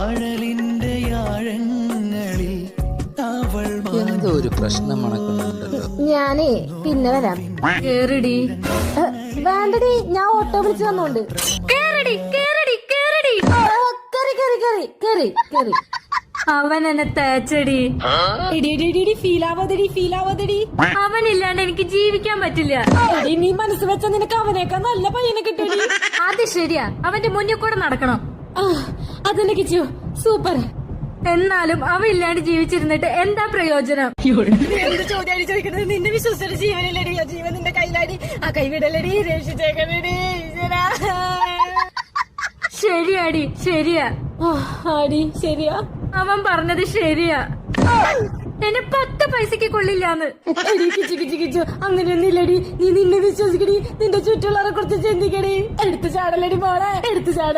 ആഴലിന്റെ ആഴങ്ങളിൽ അവൾ എന്തോ ഒരു പ്രശ്നം മണക്കുന്നുണ്ടല്ലോ. ഞാനേ പിന്നെ വരാം. കേറിടി വേണ്ടടി, ഞാൻ ഓട്ടോ വിളിച്ചു തന്നോണ്ട്. കേറിടി കേറിടി കേറിടി. കറി കറി കറി കറി കറി. അവൻ എന്നെ തേച്ചടി. ഫീലാവാതടി. അവനില്ലാണ്ട് എനിക്ക് ജീവിക്കാൻ പറ്റില്ല. നീ മനസ്സ് വെച്ച നിനക്ക് അവനേക്കാൾ നല്ല പയ്യനെ കിട്ടടി. അത് ശരിയാ, അവന്റെ മുന്നിൽ കൂടെ നടക്കണം. അതെന്നെ കിച്ചു, സൂപ്പർ. എന്നാലും അവ ഇല്ലാണ്ട് ജീവിച്ചിരുന്നിട്ട് എന്താ പ്രയോജനം? എന്ത് ചോദ്യമാണ് ചോദിക്കുന്നത്? നിന്നെ വിശ്വസിച്ച ജീവനില്ലടി, ആ ജീവൻ നിന്റെ കയ്യിലാടി. ആ കൈവിടലടി, രക്ഷിച്ചേക്കണടി. ശരിയാടി ശരിയാ. ആടി ശരിയാ, അവൻ പറഞ്ഞത് ശരിയാ. എന്നെ 10 പൈസക്ക് കൊള്ളില്ലാന്ന്. എടി കിച്ചു കിച്ചു കിച്ചു, അങ്ങനെയൊന്നുമില്ലടി. നീ നിന്നെ വിശ്വസിക്കടി, നിന്റെ ചുറ്റുള്ളവരെ കുറിച്ച് ചിന്തിക്കടി. എടുത്തു ചാടലടി മോളെ, എടുത്തു ചാട.